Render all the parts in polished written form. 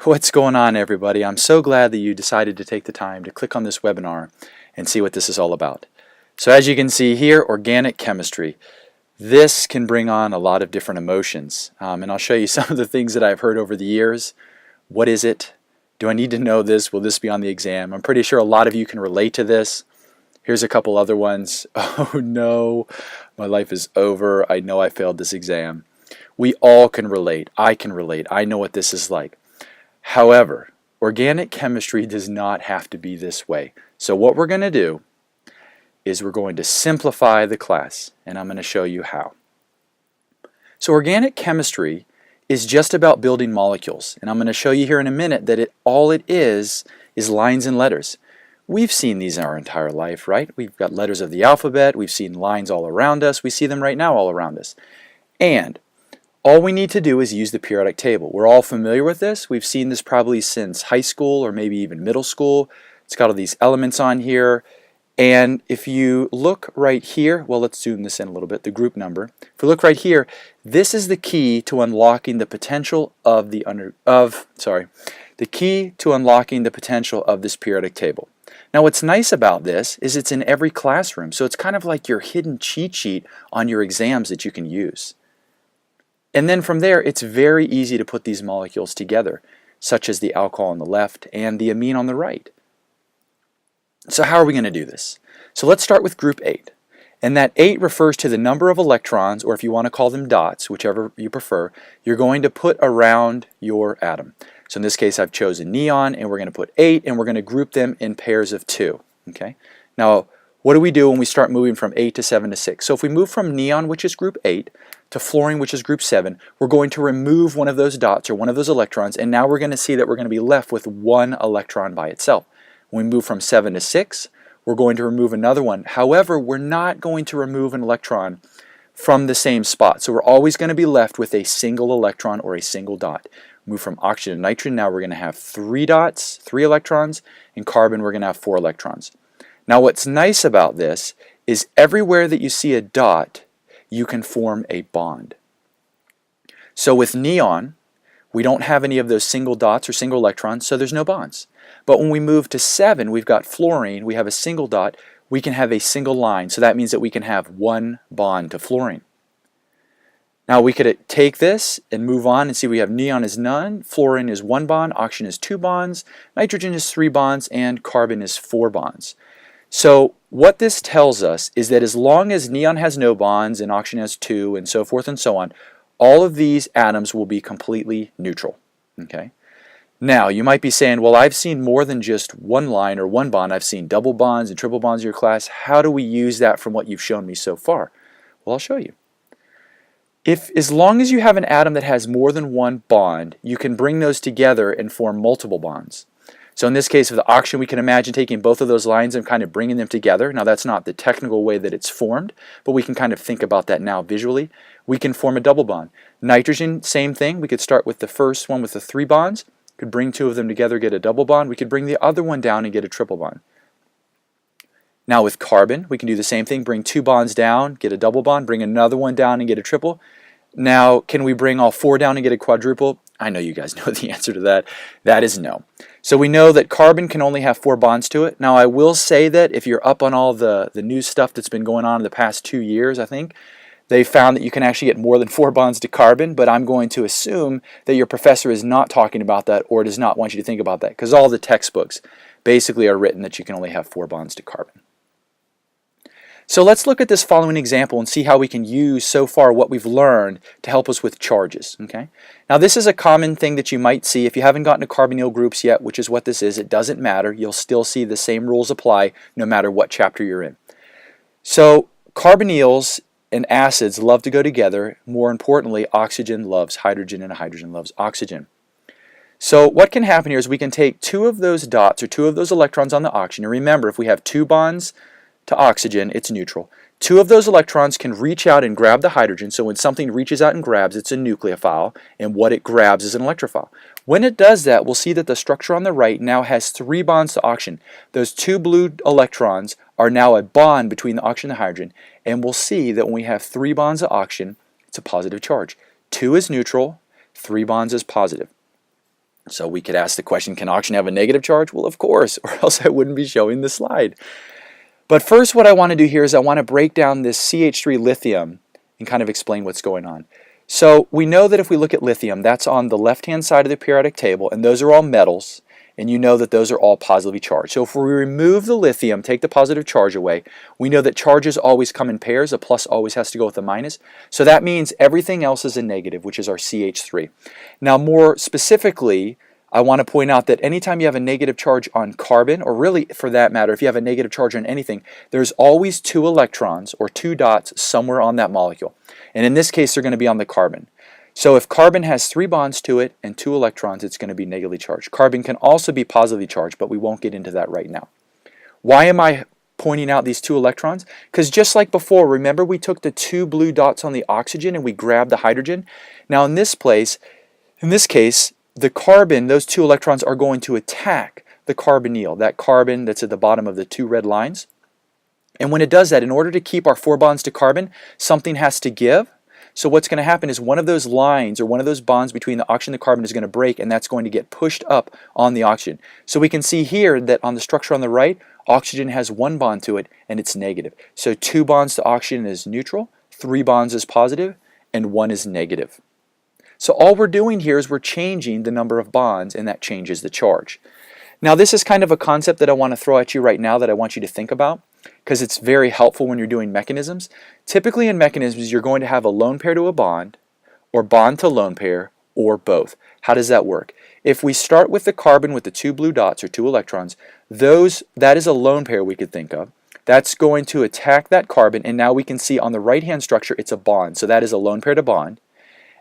What's going on, everybody? I'm so glad that you decided to take the time to click on this webinar and see what this is all about. So as you can see here, organic chemistry. This can bring on a lot of different emotions, and I'll show you some of the things that I've heard over the years. What is it? Do I need to know this? Will this be on the exam? I'm pretty sure a lot of you can relate to this. Here's a couple other ones. Oh no, my life is over. I know I failed this exam. We all can relate. I can relate. I know what this is like. However, organic chemistry does not have to be this way. So what we're going to do is we're going to simplify the class, and I'm going to show you how. So organic chemistry is just about building molecules, and I'm going to show you here in a minute that all it is lines and letters. We've seen these in our entire life, right? We've got letters of the alphabet, we've seen lines all around us, we see them right now all around us. And all we need to do is use the periodic table. We're all familiar with this. We've seen this probably since high school or maybe even middle school. It's got all these elements on here. And if you look right here, well, let's zoom this in a little bit, the group number. If we look right here, this is the key to unlocking the potential of the key to unlocking the potential of this periodic table. Now what's nice about this is it's in every classroom, so it's kind of like your hidden cheat sheet on your exams that you can use. And then from there, it's very easy to put these molecules together, such as the alcohol on the left and the amine on the right. So how are we going to do this? So let's start with group 8. And that 8 refers to the number of electrons, or if you want to call them dots, whichever you prefer, you're going to put around your atom. So in this case, I've chosen neon, and we're going to put 8, and we're going to group them in pairs of 2. Okay? Now, what do we do when we start moving from 8 to 7 to 6? So if we move from neon, which is group 8, to fluorine, which is group 7, we're going to remove one of those dots or one of those electrons, and now we're going to see that we're going to be left with one electron by itself. When we move from 7 to 6, we're going to remove another one. However, we're not going to remove an electron from the same spot. So we're always going to be left with a single electron or a single dot. Move from oxygen to nitrogen, now we're going to have 3 dots, 3 electrons, and carbon we're going to have 4 electrons. Now what's nice about this is everywhere that you see a dot, you can form a bond. So with neon, we don't have any of those single dots or single electrons, so there's no bonds. But when we move to 7, we've got fluorine, we have a single dot, we can have a single line, so that means that we can have one bond to fluorine. Now we could take this and move on and see we have neon is none, fluorine is 1 bond, oxygen is 2 bonds, nitrogen is 3 bonds, and carbon is 4 bonds. So what this tells us is that as long as neon has no bonds and oxygen has 2 and so forth and so on, all of these atoms will be completely neutral. Okay? Now you might be saying, well, I've seen more than just one line or one bond. I've seen double bonds and triple bonds in your class. How do we use that from what you've shown me so far? Well, I'll show you. As long as you have an atom that has more than one bond, you can bring those together and form multiple bonds. So in this case, with the oxygen, we can imagine taking both of those lines and kind of bringing them together. Now that's not the technical way that it's formed, but we can kind of think about that now visually. We can form a double bond. Nitrogen, same thing. We could start with the first one with the 3 bonds, could bring 2 of them together, get a double bond. We could bring the other one down and get a triple bond. Now with carbon, we can do the same thing, bring 2 bonds down, get a double bond, bring another one down and get a triple. Now, can we bring all 4 down and get a quadruple? I know you guys know the answer to that. That is no. So we know that carbon can only have 4 bonds to it. Now I will say that if you're up on all the new stuff that's been going on in the past 2 years, I think, they found that you can actually get more than 4 bonds to carbon, but I'm going to assume that your professor is not talking about that or does not want you to think about that, because all the textbooks basically are written that you can only have 4 bonds to carbon. So let's look at this following example and see how we can use so far what we've learned to help us with charges. Okay? Now this is a common thing that you might see if you haven't gotten to carbonyl groups yet, which is what this is. It doesn't matter. You'll still see the same rules apply no matter what chapter you're in. So carbonyls and acids love to go together. More importantly, oxygen loves hydrogen and hydrogen loves oxygen. So what can happen here is we can take 2 of those dots or 2 of those electrons on the oxygen. And remember, if we have 2 bonds to oxygen, it's neutral. 2 of those electrons can reach out and grab the hydrogen, so when something reaches out and grabs, it's a nucleophile, and what it grabs is an electrophile. When it does that, we'll see that the structure on the right now has 3 bonds to oxygen. Those 2 blue electrons are now a bond between the oxygen and the hydrogen, and we'll see that when we have 3 bonds of oxygen, it's a positive charge. 2 is neutral, 3 bonds is positive. So we could ask the question, can oxygen have a negative charge? Well, of course, or else I wouldn't be showing the slide. But first what I want to do here is I want to break down this CH3 lithium and kind of explain what's going on. So we know that if we look at lithium, that's on the left-hand side of the periodic table, and those are all metals, and you know that those are all positively charged. So if we remove the lithium, take the positive charge away, we know that charges always come in pairs. A plus always has to go with a minus. So that means everything else is a negative, which is our CH3. Now more specifically, I want to point out that anytime you have a negative charge on carbon, or really for that matter, if you have a negative charge on anything, there's always 2 electrons or 2 dots somewhere on that molecule. And in this case, they're going to be on the carbon. So if carbon has 3 bonds to it and 2 electrons, it's going to be negatively charged. Carbon can also be positively charged, but we won't get into that right now. Why am I pointing out these 2 electrons? Because just like before, remember we took the 2 blue dots on the oxygen and we grabbed the hydrogen? Now in this case, the carbon, those 2 electrons are going to attack the carbonyl, that carbon that's at the bottom of the 2 red lines. And when it does that, in order to keep our 4 bonds to carbon, something has to give. So what's going to happen is one of those lines or one of those bonds between the oxygen and the carbon is going to break, and that's going to get pushed up on the oxygen. So we can see here that on the structure on the right, oxygen has 1 bond to it and it's negative. So 2 bonds to oxygen is neutral, 3 bonds is positive, and 1 is negative. So all we're doing here is we're changing the number of bonds, and that changes the charge. Now this is kind of a concept that I want to throw at you right now that I want you to think about, because it's very helpful when you're doing mechanisms. Typically in mechanisms, you're going to have a lone pair to a bond, or bond to lone pair, or both. How does that work? If we start with the carbon with the 2 blue dots or 2 electrons, that is a lone pair we could think of. That's going to attack that carbon, and now we can see on the right-hand structure it's a bond. So that is a lone pair to bond.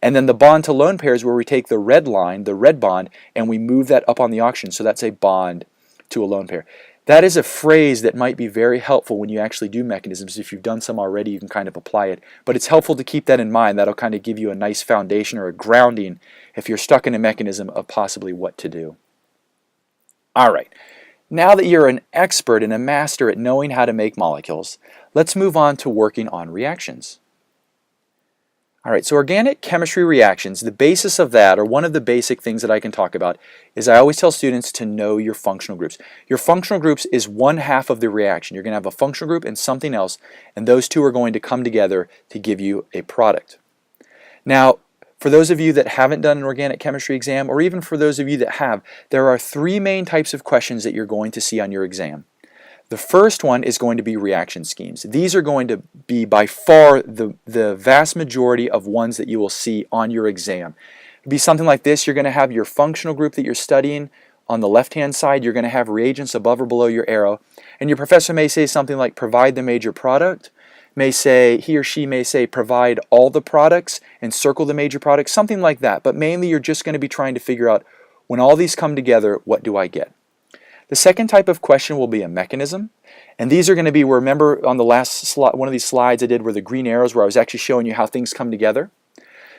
And then the bond to lone pair is where we take the red line, the red bond, and we move that up on the oxygen. So that's a bond to a lone pair. That is a phrase that might be very helpful when you actually do mechanisms. If you've done some already, you can kind of apply it. But it's helpful to keep that in mind. That'll kind of give you a nice foundation or a grounding if you're stuck in a mechanism of possibly what to do. All right. Now that you're an expert and a master at knowing how to make molecules, let's move on to working on reactions. All right, so organic chemistry reactions, the basis of that, or one of the basic things that I can talk about, is I always tell students to know your functional groups. Your functional groups is 1/2 of the reaction. You're going to have a functional group and something else, and those two are going to come together to give you a product. Now, for those of you that haven't done an organic chemistry exam, or even for those of you that have, there are 3 main types of questions that you're going to see on your exam. The first one is going to be reaction schemes. These are going to be by far the vast majority of ones that you will see on your exam. It'll be something like this. You're going to have your functional group that you're studying. On the left-hand side, you're going to have reagents above or below your arrow. And your professor may say something like, provide the major product. He or she may say, provide all the products and circle the major products, something like that. But mainly, you're just going to be trying to figure out, when all these come together, what do I get? The second type of question will be a mechanism, and these are going to be, remember on the last slide, one of these slides I did were the green arrows where I was actually showing you how things come together.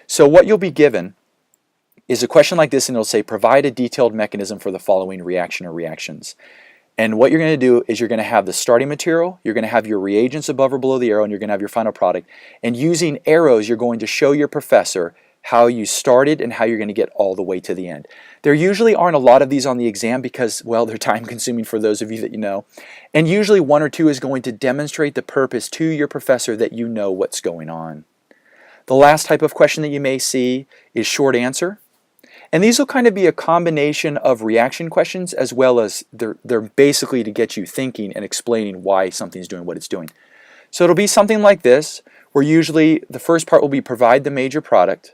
So what you'll be given is a question like this, and it'll say provide a detailed mechanism for the following reaction or reactions. And what you're going to do is you're going to have the starting material, you're going to have your reagents above or below the arrow, and you're going to have your final product. And using arrows, you're going to show your professor how you started and how you're going to get all the way to the end. There usually aren't a lot of these on the exam because, well, they're time consuming for those of you that you know. And usually 1 or 2 is going to demonstrate the purpose to your professor that you know what's going on. The last type of question that you may see is short answer. And these will kind of be a combination of reaction questions as well as they're basically to get you thinking and explaining why something's doing what it's doing. So it'll be something like this, where usually the first part will be provide the major product,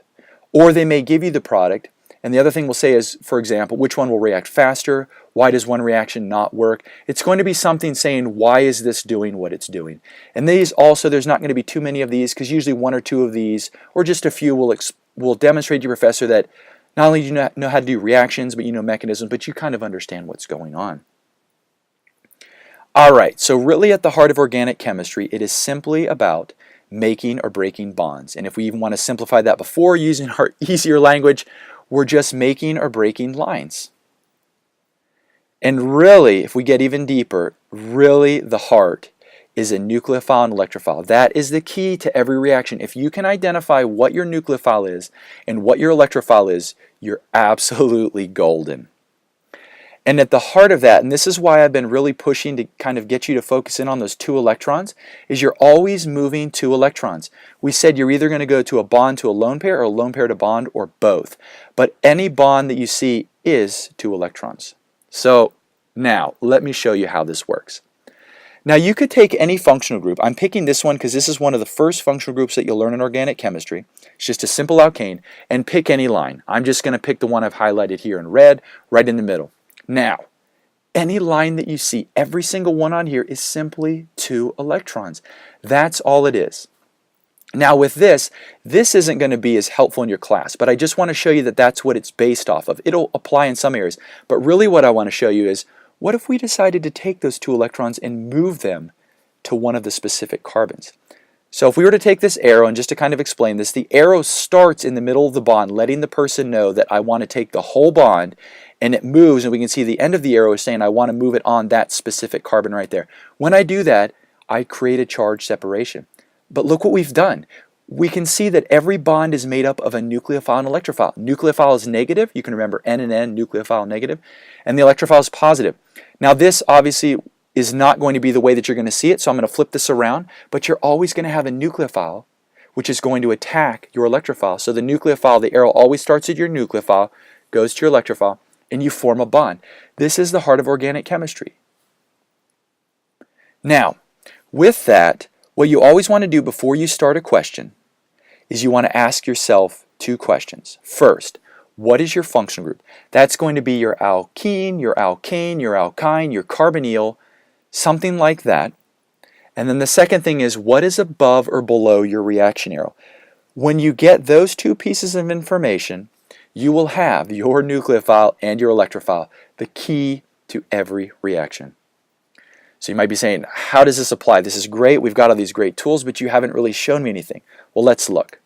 or they may give you the product, and the other thing we'll say is, for example, which one will react faster? Why does one reaction not work? It's going to be something saying, why is this doing what it's doing? And these also, there's not going to be too many of these, because usually 1 or 2 of these, or just a few, will demonstrate to your professor that not only do you know how to do reactions, but you know mechanisms, but you kind of understand what's going on. All right, so really at the heart of organic chemistry, it is simply about making or breaking bonds. And if we even want to simplify that before using our easier language, we're just making or breaking lines. And really, if we get even deeper, really the heart is a nucleophile and electrophile. That is the key to every reaction. If you can identify what your nucleophile is and what your electrophile is, you're absolutely golden. And at the heart of that, and this is why I've been really pushing to kind of get you to focus in on those 2 electrons, is you're always moving 2 electrons. We said you're either going to go to a bond to a lone pair or a lone pair to bond or both. But any bond that you see is 2 electrons. So now let me show you how this works. Now you could take any functional group. I'm picking this one because this is one of the first functional groups that you'll learn in organic chemistry. It's just a simple alkane, and pick any line. I'm just going to pick the one I've highlighted here in red, right in the middle. Now, any line that you see, every single one on here is simply 2 electrons. That's all it is. Now with this isn't going to be as helpful in your class, but I just want to show you that that's what it's based off of. It'll apply in some areas, but really what I want to show you is, what if we decided to take those 2 electrons and move them to one of the specific carbons? So if we were to take this arrow, and just to kind of explain this, the arrow starts in the middle of the bond, letting the person know that I want to take the whole bond, and it moves, and we can see the end of the arrow is saying I want to move it on that specific carbon right there. When I do that, I create a charge separation. But look what we've done. We can see that every bond is made up of a nucleophile and electrophile. Nucleophile is negative. You can remember N and N, nucleophile negative, and the electrophile is positive. Now this obviously is not going to be the way that you're going to see it, so I'm going to flip this around, but you're always going to have a nucleophile which is going to attack your electrophile. So the nucleophile, the arrow always starts at your nucleophile, goes to your electrophile, and you form a bond. This is the heart of organic chemistry. Now, with that, what you always want to do before you start a question is you want to ask yourself 2 questions. First, what is your functional group? That's going to be your alkene, your alkane, your alkyne, your carbonyl, something like that. And then the second thing is, what is above or below your reaction arrow? When you get those 2 pieces of information, you will have your nucleophile and your electrophile, the key to every reaction. So you might be saying, how does this apply? This is great, we've got all these great tools, but you haven't really shown me anything. Well, let's look.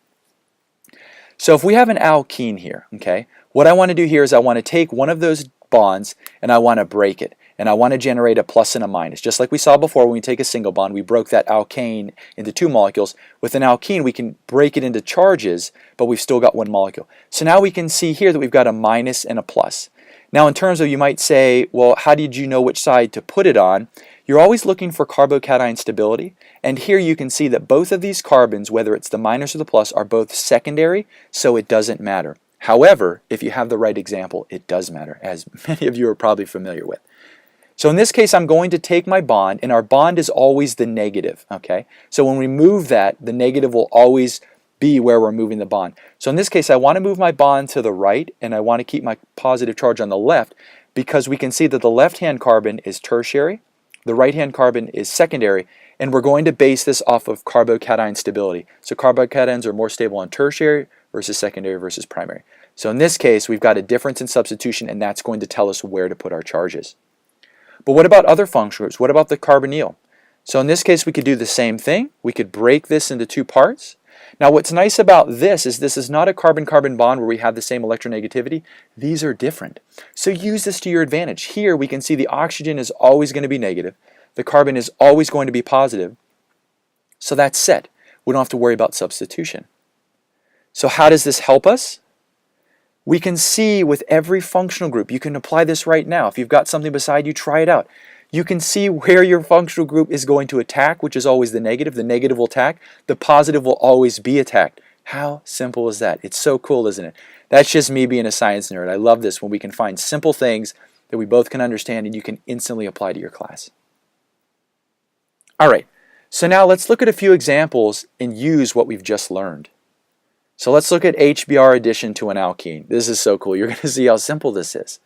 So if we have an alkene here, okay, what I want to do here is I want to take one of those bonds and I want to break it. And I want to generate a plus and a minus. Just like we saw before when we take a single bond, we broke that alkane into 2 molecules. With an alkene, we can break it into charges, but we've still got 1 molecule. So now we can see here that we've got a minus and a plus. Now in terms of, you might say, well, how did you know which side to put it on? You're always looking for carbocation stability. And here you can see that both of these carbons, whether it's the minus or the plus, are both secondary, so it doesn't matter. However, if you have the right example, it does matter, as many of you are probably familiar with. So in this case, I'm going to take my bond, and our bond is always the negative, okay? So when we move that, the negative will always be where we're moving the bond. So in this case, I want to move my bond to the right, and I want to keep my positive charge on the left, because we can see that the left-hand carbon is tertiary, the right-hand carbon is secondary, and we're going to base this off of carbocation stability. So carbocations are more stable on tertiary versus secondary versus primary. So in this case, we've got a difference in substitution, and that's going to tell us where to put our charges. But what about other functional groups? What about the carbonyl? So in this case, we could do the same thing. We could break this into 2 parts. Now what's nice about this is not a carbon-carbon bond where we have the same electronegativity. These are different. So use this to your advantage. Here we can see the oxygen is always going to be negative. The carbon is always going to be positive. So that's set. We don't have to worry about substitution. So how does this help us? We can see with every functional group, you can apply this right now. If you've got something beside you, try it out. You can see where your functional group is going to attack, which is always the negative. The negative will attack. The positive will always be attacked. How simple is that? It's so cool, isn't it? That's just me being a science nerd. I love this when we can find simple things that we both can understand and you can instantly apply to your class. All right, so now let's look at a few examples and use what we've just learned. So let's look at HBr addition to an alkene. This is so cool. You're going to see how simple this is.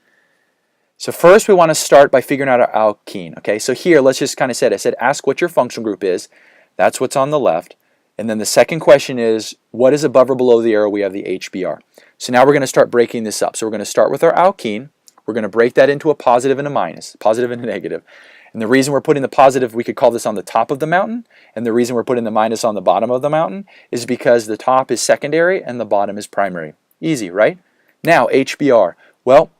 So first we want to start by figuring out our alkene. Okay, so here let's just kind of say, I said ask what your functional group is. That's what's on the left. And then the second question is, what is above or below the arrow? We have the HBr. So now we're going to start breaking this up. So we're going to start with our alkene. We're going to break that into a positive and a minus, positive and a negative. And the reason we're putting the positive, we could call this on the top of the mountain, and the reason we're putting the minus on the bottom of the mountain is because the top is secondary and the bottom is primary. Easy, right? Now, HBr. Well,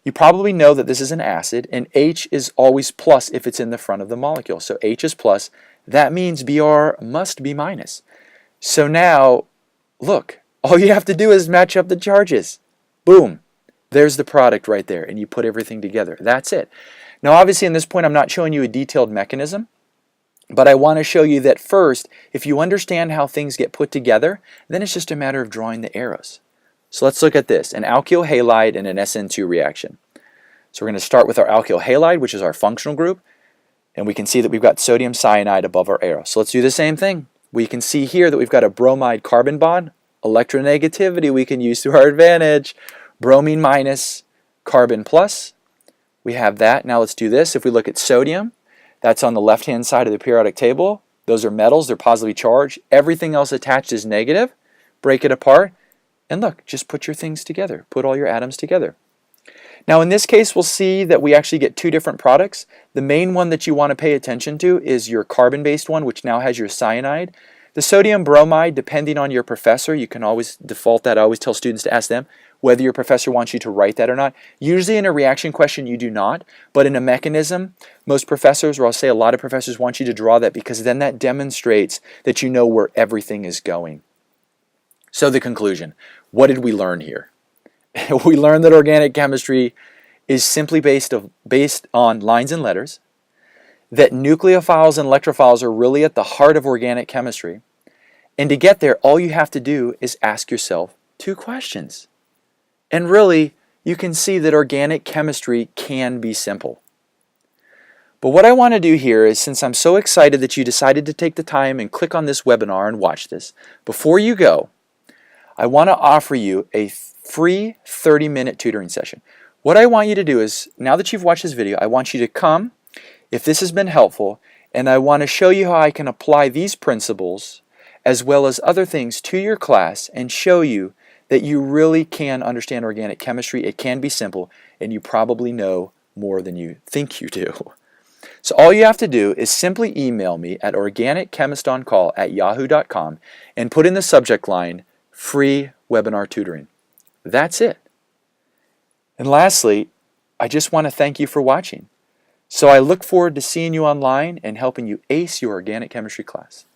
you probably know that this is an acid, and H is always plus if it's in the front of the molecule. So H is plus. That means Br must be minus. So now, look, all you have to do is match up the charges. Boom. There's the product right there, and you put everything together. That's it. Now obviously in this point I'm not showing you a detailed mechanism, but I want to show you that first, if you understand how things get put together, then it's just a matter of drawing the arrows. So let's look at this, an alkyl halide and an SN2 reaction. So we're going to start with our alkyl halide, which is our functional group, and we can see that we've got sodium cyanide above our arrow. So let's do the same thing. We can see here that we've got a bromide carbon bond. Electronegativity we can use to our advantage. Bromine minus, carbon plus. We have that. Now let's do this. If we look at sodium, that's on the left-hand side of the periodic table. Those are metals. They're positively charged. Everything else attached is negative. Break it apart. And look, just put your things together. Put all your atoms together. Now in this case, we'll see that we actually get two different products. The main one that you want to pay attention to is your carbon-based one, which now has your cyanide. The sodium bromide, depending on your professor, you can always default that. I always tell students to ask them whether your professor wants you to write that or not. Usually in a reaction question you do not, but in a mechanism, most professors, or I'll say a lot of professors, want you to draw that because then that demonstrates that you know where everything is going. So the conclusion, what did we learn here? We learned that organic chemistry is simply based on lines and letters, that nucleophiles and electrophiles are really at the heart of organic chemistry, and to get there, all you have to do is ask yourself two questions. And really, you can see that organic chemistry can be simple. But what I want to do here is, since I'm so excited that you decided to take the time and click on this webinar and watch this, before you go, I want to offer you a free 30-minute tutoring session. What I want you to do is, now that you've watched this video, I want you to come, if this has been helpful, and I want to show you how I can apply these principles as well as other things to your class and show you that you really can understand organic chemistry. It can be simple, and you probably know more than you think you do. So all you have to do is simply email me at organicchemistoncall@yahoo.com and put in the subject line, free webinar tutoring. That's it. And lastly, I just want to thank you for watching. So I look forward to seeing you online and helping you ace your organic chemistry class.